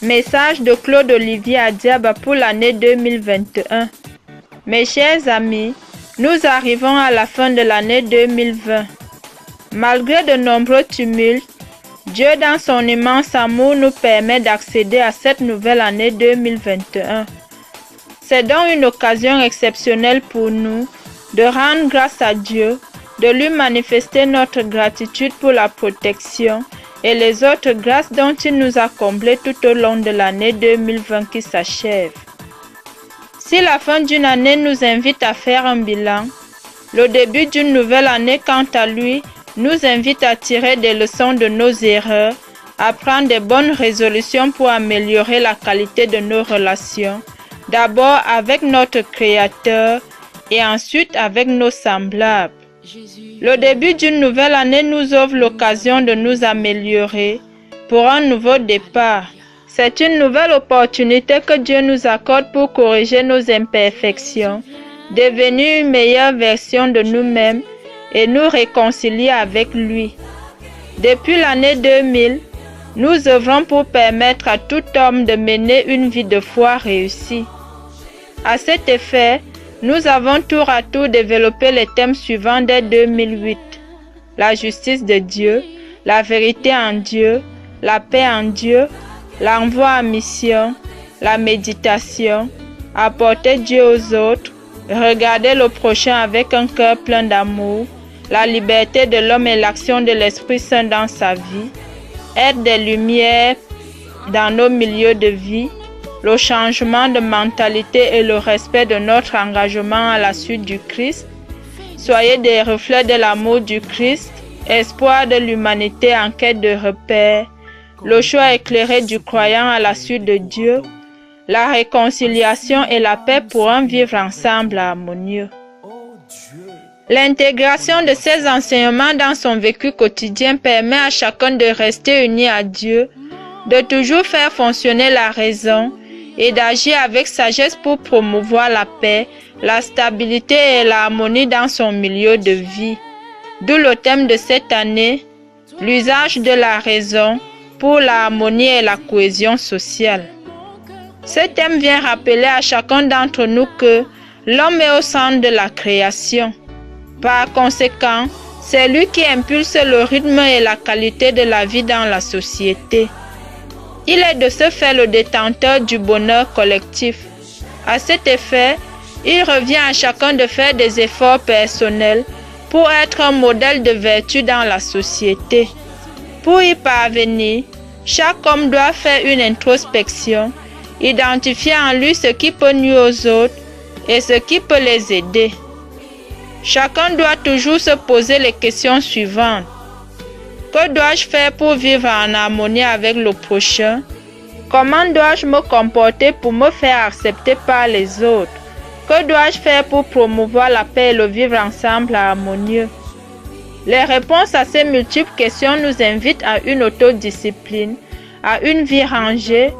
Message de Claude Olivier Adiaba pour l'année 2021. Mes chers amis, nous arrivons à la fin de l'année 2020. Malgré de nombreux tumultes, Dieu dans son immense amour nous permet d'accéder à cette nouvelle année 2021. C'est donc une occasion exceptionnelle pour nous de rendre grâce à Dieu, de lui manifester notre gratitude pour la protection et les autres grâces dont il nous a comblés tout au long de l'année 2020 qui s'achève. Si la fin d'une année nous invite à faire un bilan, le début d'une nouvelle année, quant à lui, nous invite à tirer des leçons de nos erreurs, à prendre de bonnes résolutions pour améliorer la qualité de nos relations, d'abord avec notre Créateur et ensuite avec nos semblables. Le début d'une nouvelle année nous offre l'occasion de nous améliorer pour un nouveau départ. C'est une nouvelle opportunité que Dieu nous accorde pour corriger nos imperfections, devenir une meilleure version de nous-mêmes et nous réconcilier avec lui. Depuis l'année 2000, nous œuvrons pour permettre à tout homme de mener une vie de foi réussie. À cet effet, nous avons tour à tour développé les thèmes suivants dès 2008. La justice de Dieu, la vérité en Dieu, la paix en Dieu, l'envoi en mission, la méditation, apporter Dieu aux autres, regarder le prochain avec un cœur plein d'amour, la liberté de l'homme et l'action de l'Esprit Saint dans sa vie, être des lumières dans nos milieux de vie, le changement de mentalité et le respect de notre engagement à la suite du Christ. Soyez des reflets de l'amour du Christ, espoir de l'humanité en quête de repères, le choix éclairé du croyant à la suite de Dieu, la réconciliation et la paix pour un vivre ensemble harmonieux. L'intégration de ces enseignements dans son vécu quotidien permet à chacun de rester uni à Dieu, de toujours faire fonctionner la raison et d'agir avec sagesse pour promouvoir la paix, la stabilité et l'harmonie dans son milieu de vie. D'où le thème de cette année, l'usage de la raison pour l'harmonie et la cohésion sociale. Ce thème vient rappeler à chacun d'entre nous que l'homme est au centre de la création. Par conséquent, c'est lui qui impulse le rythme et la qualité de la vie dans la société. Il est de ce fait le détenteur du bonheur collectif. À cet effet, il revient à chacun de faire des efforts personnels pour être un modèle de vertu dans la société. Pour y parvenir, chaque homme doit faire une introspection, identifier en lui ce qui peut nuire aux autres et ce qui peut les aider. Chacun doit toujours se poser les questions suivantes. Que dois-je faire pour vivre en harmonie avec le prochain? Comment dois-je me comporter pour me faire accepter par les autres? Que dois-je faire pour promouvoir la paix et le vivre ensemble harmonieux? Les réponses à ces multiples questions nous invitent à une autodiscipline, à une vie rangée,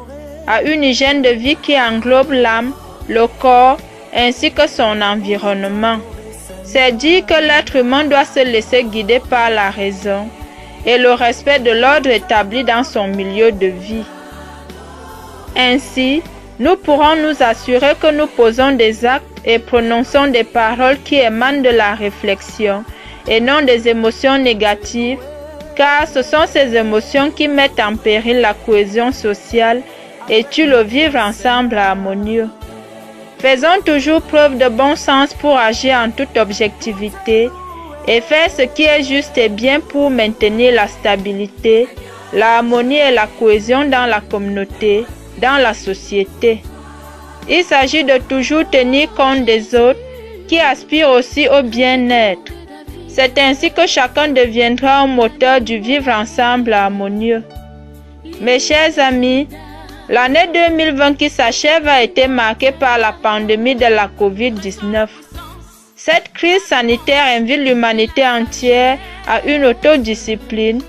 à une hygiène de vie qui englobe l'âme, le corps ainsi que son environnement. C'est dire que l'être humain doit se laisser guider par la raison et le respect de l'ordre établi dans son milieu de vie. Ainsi, nous pourrons nous assurer que nous posons des actes et prononçons des paroles qui émanent de la réflexion et non des émotions négatives, car ce sont ces émotions qui mettent en péril la cohésion sociale et tuent le vivre ensemble harmonieux. Faisons toujours preuve de bon sens pour agir en toute objectivité et faire ce qui est juste et bien pour maintenir la stabilité, l'harmonie et la cohésion dans la communauté, dans la société. Il s'agit de toujours tenir compte des autres qui aspirent aussi au bien-être. C'est ainsi que chacun deviendra un moteur du vivre ensemble harmonieux. Mes chers amis, l'année 2020 qui s'achève a été marquée par la pandémie de la COVID-19. Cette crise sanitaire invite l'humanité entière à une autodiscipline,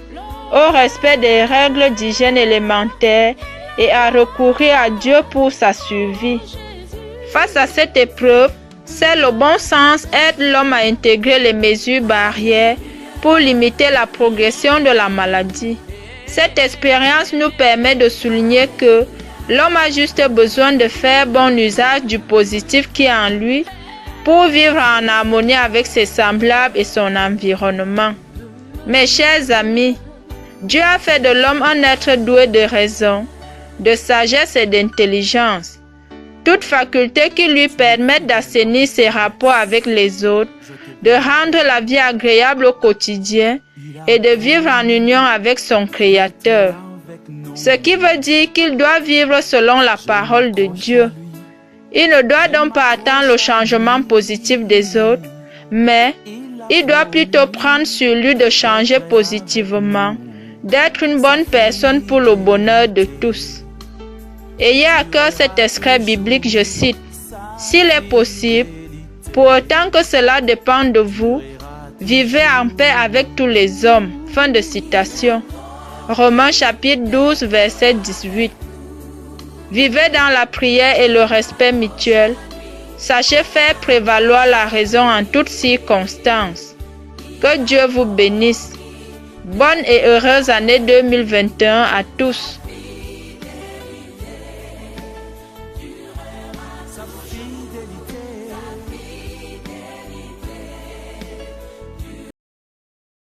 au respect des règles d'hygiène élémentaires et à recourir à Dieu pour sa survie. Face à cette épreuve, C'est le bon sens aide l'homme à intégrer les mesures barrières pour limiter la progression de la maladie. Cette expérience nous permet de souligner que l'homme a juste besoin de faire bon usage du positif qui est en lui pour vivre en harmonie avec ses semblables et son environnement. Mes chers amis, Dieu a fait de l'homme un être doué de raison, de sagesse et d'intelligence, toutes facultés qui lui permettent d'assainir ses rapports avec les autres, de rendre la vie agréable au quotidien et de vivre en union avec son Créateur. Ce qui veut dire qu'il doit vivre selon la parole de Dieu. Il ne doit donc pas attendre le changement positif des autres, mais il doit plutôt prendre sur lui de changer positivement, d'être une bonne personne pour le bonheur de tous. Ayez à cœur cet extrait biblique, je cite, « S'il est possible, pour autant que cela dépend de vous, vivez en paix avec tous les hommes. » Fin de citation. Romains chapitre 12, verset 18. Vivez dans la prière et le respect mutuel. Sachez faire prévaloir la raison en toutes circonstances. Que Dieu vous bénisse. Bonne et heureuse année 2021 à tous. Sa fidélité